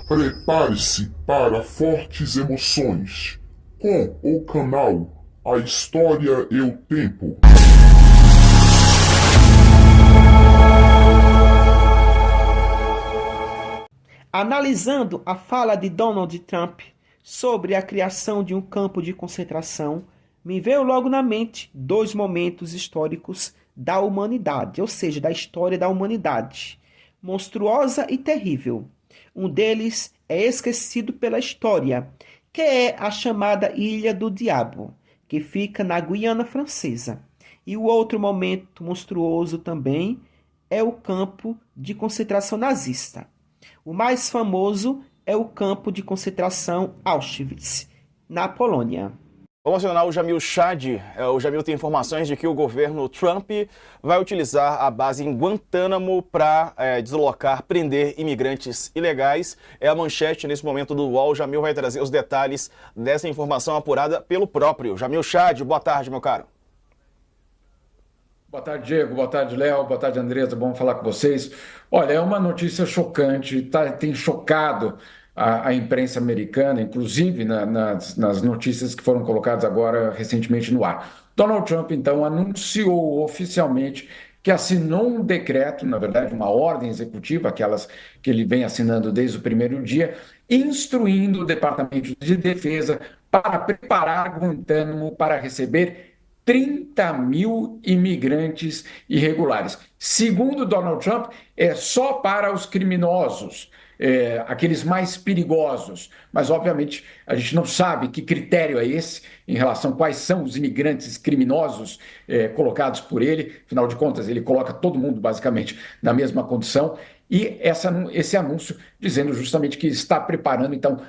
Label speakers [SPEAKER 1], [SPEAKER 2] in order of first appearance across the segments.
[SPEAKER 1] Prepare-se para fortes emoções com o canal A História e o Tempo.
[SPEAKER 2] Analisando a fala de Donald Trump sobre a criação de um campo de concentração, me veio logo na mente dois momentos históricos da humanidade, ou seja, da história da humanidade, monstruosa e terrível. Um deles é esquecido pela história, que é a chamada Ilha do Diabo, que fica na Guiana Francesa. E o outro momento monstruoso também é o campo de concentração nazista. O mais famoso é o campo de concentração Auschwitz, na Polônia.
[SPEAKER 3] Vamos acionar o Jamil Chad. O Jamil tem informações de que o governo Trump vai utilizar a base em Guantánamo para deslocar, prender imigrantes ilegais. É a manchete nesse momento do UOL. O Jamil vai trazer os detalhes dessa informação apurada pelo próprio Jamil Chad. Boa tarde, meu caro.
[SPEAKER 4] Boa tarde, Diego. Boa tarde, Léo. Boa tarde, Andresa. Bom falar com vocês. Olha, é uma notícia chocante, tem chocado a imprensa americana, inclusive nas notícias que foram colocadas agora recentemente no ar. Donald Trump, então, anunciou oficialmente que assinou um decreto, na verdade, uma ordem executiva, aquelas que ele vem assinando desde o primeiro dia, instruindo o Departamento de Defesa para preparar Guantánamo para receber 30 mil imigrantes irregulares. Segundo Donald Trump, é só para os criminosos, aqueles mais perigosos. Mas, obviamente, a gente não sabe que critério é esse em relação a quais são os imigrantes criminosos colocados por ele. Afinal de contas, ele coloca todo mundo, basicamente, na mesma condição. E esse anúncio dizendo justamente que está preparando, então,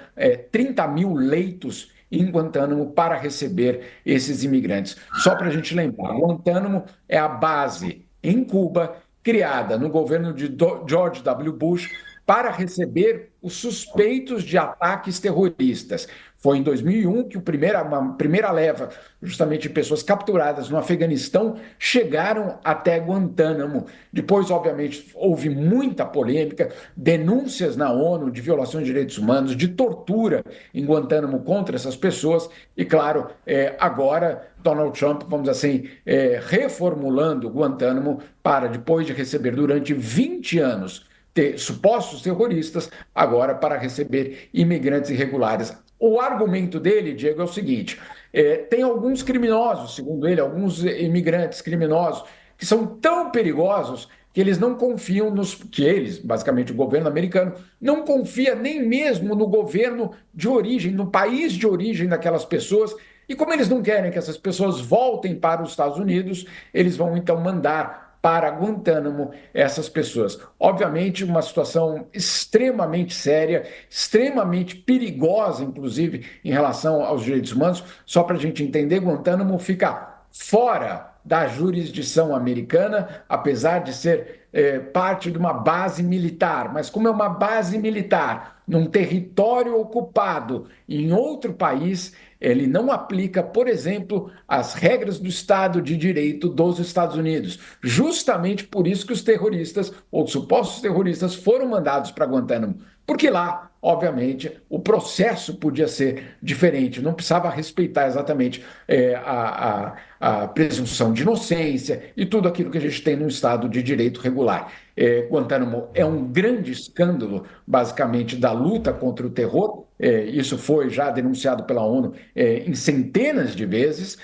[SPEAKER 4] 30 mil leitos em Guantánamo para receber esses imigrantes. Só para a gente lembrar, Guantánamo é a base em Cuba, criada no governo de George W. Bush para receber os suspeitos de ataques terroristas. Foi em 2001 que uma primeira leva, justamente de pessoas capturadas no Afeganistão, chegaram até Guantánamo. Depois, obviamente, houve muita polêmica, denúncias na ONU de violações de direitos humanos, de tortura em Guantánamo contra essas pessoas. E, claro, agora Donald Trump, vamos assim, reformulando Guantánamo para, depois de receber durante 20 anos supostos terroristas, agora para receber imigrantes irregulares. O argumento dele, Diego, é o seguinte: tem alguns criminosos, segundo ele, alguns imigrantes criminosos, que são tão perigosos que eles não confiam basicamente o governo americano, não confia nem mesmo no governo de origem, no país de origem daquelas pessoas. E como eles não querem que essas pessoas voltem para os Estados Unidos, eles vão então mandar para Guantánamo essas pessoas. Obviamente, uma situação extremamente séria, extremamente perigosa, inclusive, em relação aos direitos humanos. Só para a gente entender, Guantánamo fica fora da jurisdição americana, apesar de ser parte de uma base militar. Mas como é uma base militar num território ocupado em outro país, ele não aplica, por exemplo, as regras do Estado de Direito dos Estados Unidos. Justamente por isso que os terroristas, ou supostos terroristas, foram mandados para Guantánamo. Porque lá, obviamente, o processo podia ser diferente, não precisava respeitar exatamente a presunção de inocência e tudo aquilo que a gente tem no Estado de Direito regular. Guantánamo é um grande escândalo, basicamente, da luta contra o terror. Isso foi já denunciado pela ONU em centenas de vezes.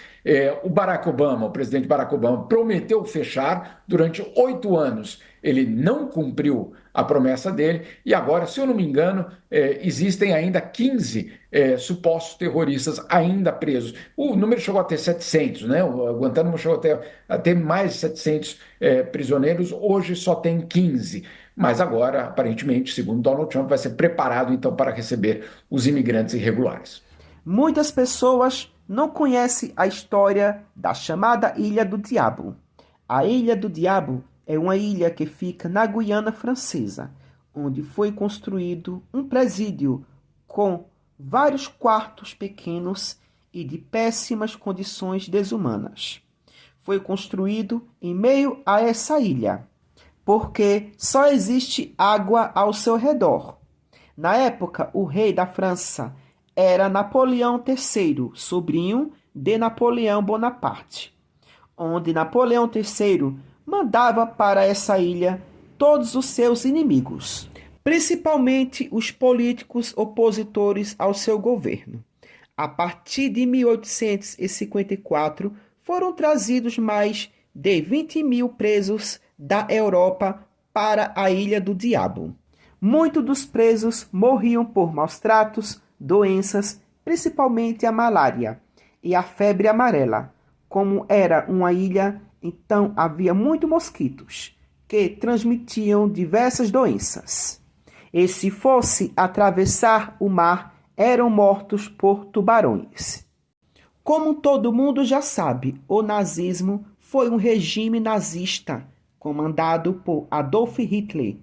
[SPEAKER 4] O presidente Barack Obama, prometeu fechar durante 8 anos. Ele não cumpriu a promessa dele e agora, se eu não me engano, existem ainda 15 supostos terroristas ainda presos. O número chegou a ter 700, né? O Guantánamo chegou a ter mais de 700 prisioneiros, hoje só tem 15. Mas agora, aparentemente, segundo Donald Trump, vai ser preparado então para receber os imigrantes irregulares.
[SPEAKER 2] Muitas pessoas não conhecem a história da chamada Ilha do Diabo. A Ilha do Diabo é uma ilha que fica na Guiana Francesa, onde foi construído um presídio com vários quartos pequenos e de péssimas condições desumanas. Foi construído em meio a essa ilha, porque só existe água ao seu redor. Na época, o rei da França era Napoleão III, sobrinho de Napoleão Bonaparte, onde Napoleão III mandava para essa ilha todos os seus inimigos, principalmente os políticos opositores ao seu governo. A partir de 1854, foram trazidos mais de 20 mil presos da Europa para a Ilha do Diabo. Muitos dos presos morriam por maus tratos, doenças, principalmente a malária e a febre amarela. Como era uma ilha, então havia muitos mosquitos que transmitiam diversas doenças. E se fosse atravessar o mar, eram mortos por tubarões. Como todo mundo já sabe, o nazismo foi um regime nazista comandado por Adolf Hitler,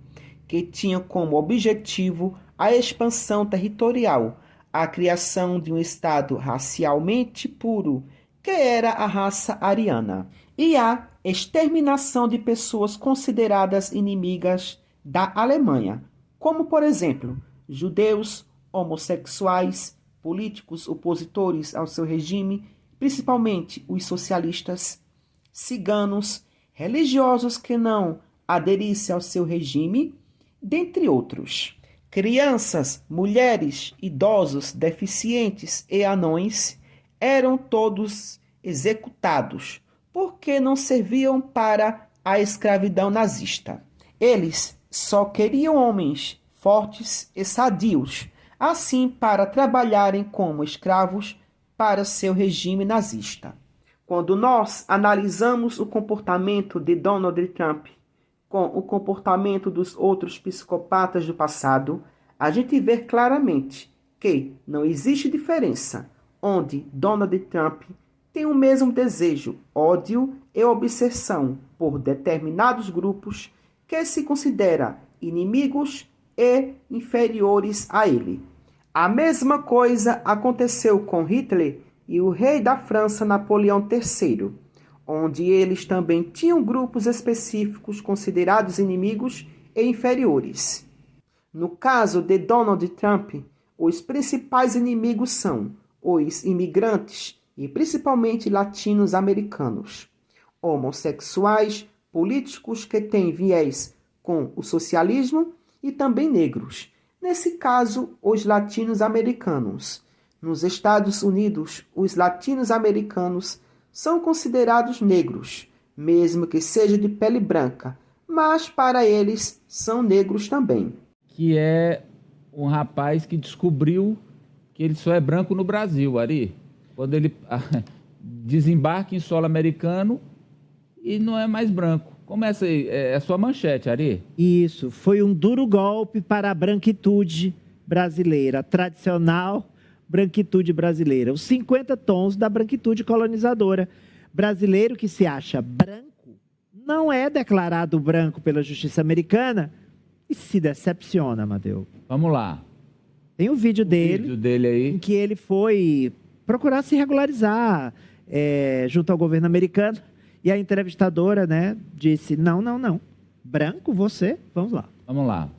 [SPEAKER 2] que tinha como objetivo a expansão territorial, a criação de um Estado racialmente puro, que era a raça ariana, e a exterminação de pessoas consideradas inimigas da Alemanha, como, por exemplo, judeus, homossexuais, políticos opositores ao seu regime, principalmente os socialistas, ciganos, religiosos que não aderissem ao seu regime, dentre outros. Crianças, mulheres, idosos, deficientes e anões eram todos executados, porque não serviam para a escravidão nazista. Eles só queriam homens fortes e sadios, assim para trabalharem como escravos para seu regime nazista. Quando nós analisamos o comportamento de Donald Trump com o comportamento dos outros psicopatas do passado, a gente vê claramente que não existe diferença, onde Donald Trump tem o mesmo desejo, ódio e obsessão por determinados grupos que se considera inimigos e inferiores a ele. A mesma coisa aconteceu com Hitler e o rei da França Napoleão III, onde eles também tinham grupos específicos considerados inimigos e inferiores. No caso de Donald Trump, os principais inimigos são os imigrantes e principalmente latinos-americanos, homossexuais, políticos que têm viés com o socialismo e também negros. Nesse caso, os latinos-americanos. Nos Estados Unidos, os latinos-americanos são considerados negros, mesmo que seja de pele branca, mas para eles são negros também.
[SPEAKER 5] Que é um rapaz que descobriu que ele só é branco no Brasil, Ari. Quando ele desembarca em solo americano e não é mais branco. Começa aí, é a sua manchete, Ari.
[SPEAKER 6] Isso, foi um duro golpe para a branquitude brasileira, a tradicional branquitude brasileira. Os 50 tons da branquitude colonizadora. Brasileiro que se acha branco não é declarado branco pela justiça americana e se decepciona, Amadeu.
[SPEAKER 5] Vamos lá.
[SPEAKER 6] Tem um vídeo dele
[SPEAKER 5] aí,
[SPEAKER 6] em que ele foi procurar se regularizar junto ao governo americano. E a entrevistadora, né, disse, não. Branco, você? Vamos lá.
[SPEAKER 5] Vamos lá.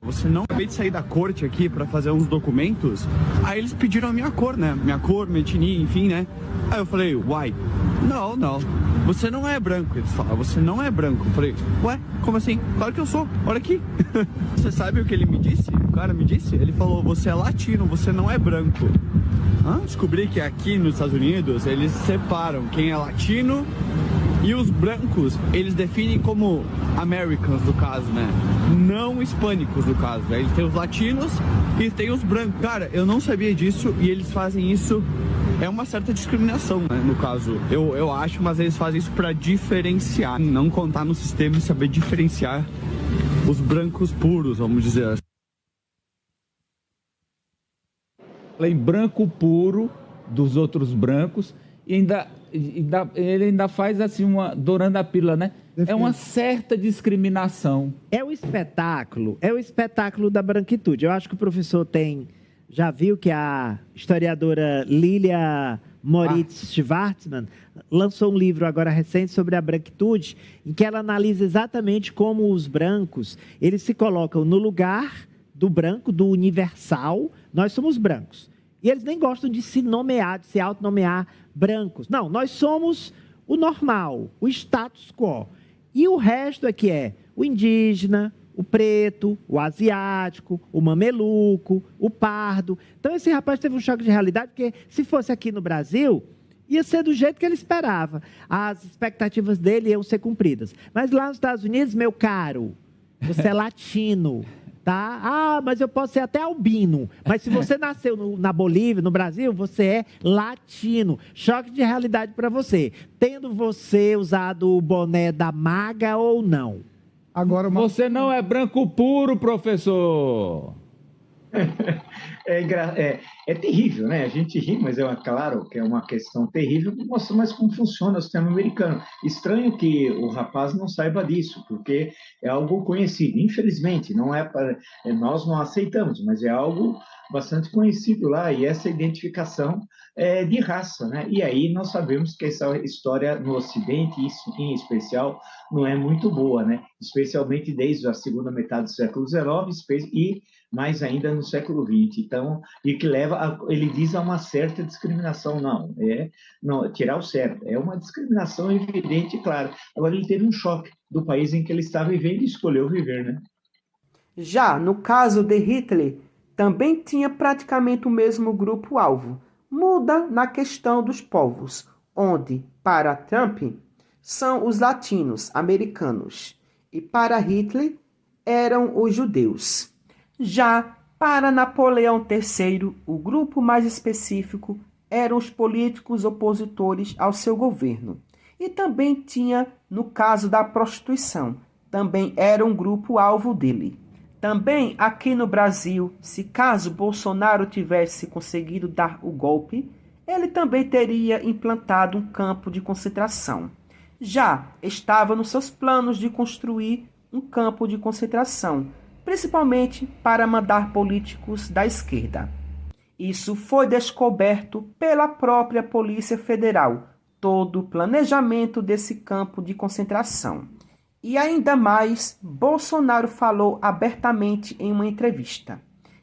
[SPEAKER 7] Você não acabei de sair da corte aqui para fazer uns documentos, aí eles pediram a minha cor, né? Minha cor, minha etnia, enfim, né? Aí eu falei, uai, não, você não é branco. Eles falaram, você não é branco. Eu falei, ué, como assim? Claro que eu sou, olha aqui. Você sabe o que ele me disse? O cara me disse? Ele falou, você é latino, você não é branco. Descobri que aqui nos Estados Unidos, eles separam quem é latino e os brancos, eles definem como Americans, no caso, né? Não hispânicos, no caso. Eles têm os latinos e tem os brancos. Cara, eu não sabia disso e eles fazem isso. É uma certa discriminação, né? No caso, eu acho, mas eles fazem isso para diferenciar. Não contar no sistema e saber diferenciar os brancos puros, vamos dizer assim.
[SPEAKER 5] Em branco puro dos outros brancos e ele ainda faz assim uma dourando a pílula, né? É uma certa discriminação.
[SPEAKER 6] É o espetáculo da branquitude. Eu acho que o professor já viu que a historiadora Lilia Moritz Schwarzman lançou um livro agora recente sobre a branquitude, em que ela analisa exatamente como os brancos, eles se colocam no lugar do branco, do universal, nós somos brancos. E eles nem gostam de se nomear, de se autonomear brancos. Não, nós somos o normal, o status quo. E o resto é que é o indígena, o preto, o asiático, o mameluco, o pardo. Então esse rapaz teve um choque de realidade, porque se fosse aqui no Brasil, ia ser do jeito que ele esperava. As expectativas dele iam ser cumpridas. Mas lá nos Estados Unidos, meu caro, você é latino, tá? Ah, mas eu posso ser até albino. Mas se você nasceu na Bolívia, no Brasil, você é latino. Choque de realidade para você. Tendo você usado o boné da MAGA ou não?
[SPEAKER 5] Agora, você não é branco puro, professor.
[SPEAKER 8] É terrível, né? A gente ri, mas claro que é uma questão terrível, mostra mais como funciona o sistema americano. Estranho que o rapaz não saiba disso, porque é algo conhecido. Infelizmente, nós não aceitamos, mas é algo bastante conhecido lá, e essa identificação é de raça, né? E aí nós sabemos que essa história no Ocidente, isso em especial, não é muito boa, né? Especialmente desde a segunda metade do século XIX e mais ainda no século XX. Então, e que ele diz a uma certa discriminação. Não, tirar o certo. É uma discriminação evidente, claro. Agora, ele teve um choque do país em que ele está vivendo e escolheu viver, né?
[SPEAKER 2] Já no caso de Hitler, também tinha praticamente o mesmo grupo-alvo. Muda na questão dos povos, onde, para Trump, são os latinos americanos e para Hitler eram os judeus. Já para Napoleão III, o grupo mais específico eram os políticos opositores ao seu governo. E também tinha, no caso da prostituição, também era um grupo-alvo dele. Também aqui no Brasil, se caso Bolsonaro tivesse conseguido dar o golpe, ele também teria implantado um campo de concentração. Já estava nos seus planos de construir um campo de concentração, principalmente para mandar políticos da esquerda. Isso foi descoberto pela própria Polícia Federal, todo o planejamento desse campo de concentração. E ainda mais, Bolsonaro falou abertamente em uma entrevista.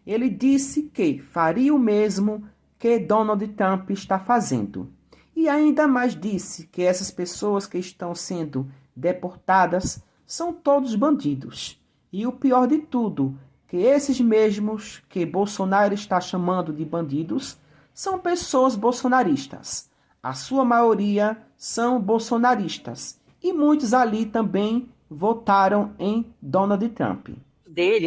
[SPEAKER 2] Ele disse que faria o mesmo que Donald Trump está fazendo. E ainda mais disse que essas pessoas que estão sendo deportadas são todos bandidos. E o pior de tudo, que esses mesmos que Bolsonaro está chamando de bandidos são pessoas bolsonaristas. A sua maioria são bolsonaristas. E muitos ali também votaram em Donald Trump.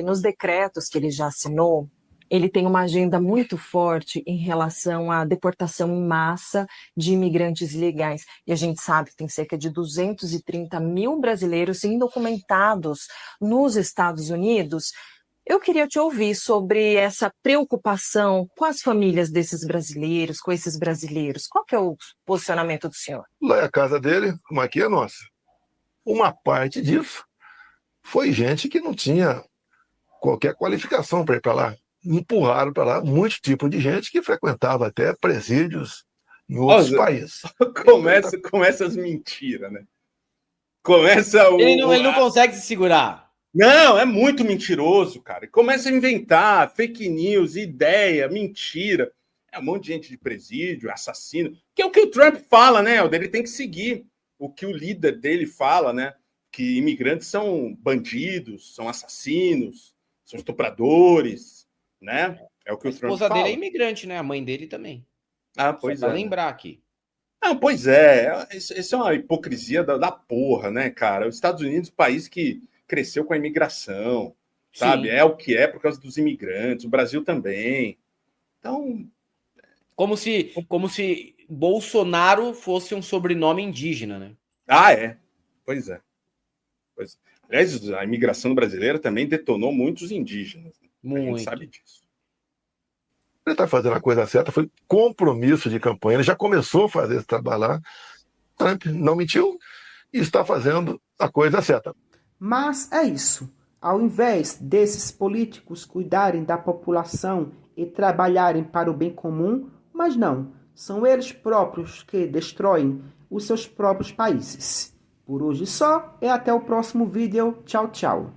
[SPEAKER 9] Nos decretos que ele já assinou, ele tem uma agenda muito forte em relação à deportação em massa de imigrantes ilegais. E a gente sabe que tem cerca de 230 mil brasileiros indocumentados nos Estados Unidos. Eu queria te ouvir sobre essa preocupação com as famílias desses brasileiros, com esses brasileiros. Qual que é o posicionamento do senhor?
[SPEAKER 10] Lá é a casa dele, como aqui é a nossa. Uma parte disso foi gente que não tinha qualquer qualificação para ir para lá. Empurraram para lá muitos tipos de gente que frequentava até presídios em outros países.
[SPEAKER 11] Começa as mentiras, né?
[SPEAKER 12] Ele não consegue se segurar.
[SPEAKER 11] Não, é muito mentiroso, cara. Começa a inventar fake news, ideia, mentira. É um monte de gente de presídio, assassino. Que é o que o Trump fala, né, Helder? Ele tem que seguir o que o líder dele fala, né? Que imigrantes são bandidos, são assassinos, são estupradores, né? É o que o Trump fala. A esposa
[SPEAKER 12] dele é imigrante, né? A mãe dele também.
[SPEAKER 11] Ah, pois
[SPEAKER 12] Só
[SPEAKER 11] é.
[SPEAKER 12] pra lembrar aqui.
[SPEAKER 11] Não, pois é. Isso é uma hipocrisia da porra, né, cara? Os Estados Unidos, país que cresceu com a imigração, sabe?
[SPEAKER 12] Sim.
[SPEAKER 11] É o que é por causa dos imigrantes. O Brasil também. Então...
[SPEAKER 12] Como se Bolsonaro fosse um sobrenome indígena, né?
[SPEAKER 11] Ah, é. Pois é. Aliás, a imigração brasileira também detonou muitos indígenas. Né? A gente sabe disso.
[SPEAKER 10] Ele está fazendo a coisa certa, foi compromisso de campanha. Ele já começou a fazer esse trabalho lá. Trump não mentiu e está fazendo a coisa certa.
[SPEAKER 2] Mas é isso. Ao invés desses políticos cuidarem da população e trabalharem para o bem comum, mas não, são eles próprios que destroem os seus próprios países. Por hoje só, e até o próximo vídeo. Tchau, tchau.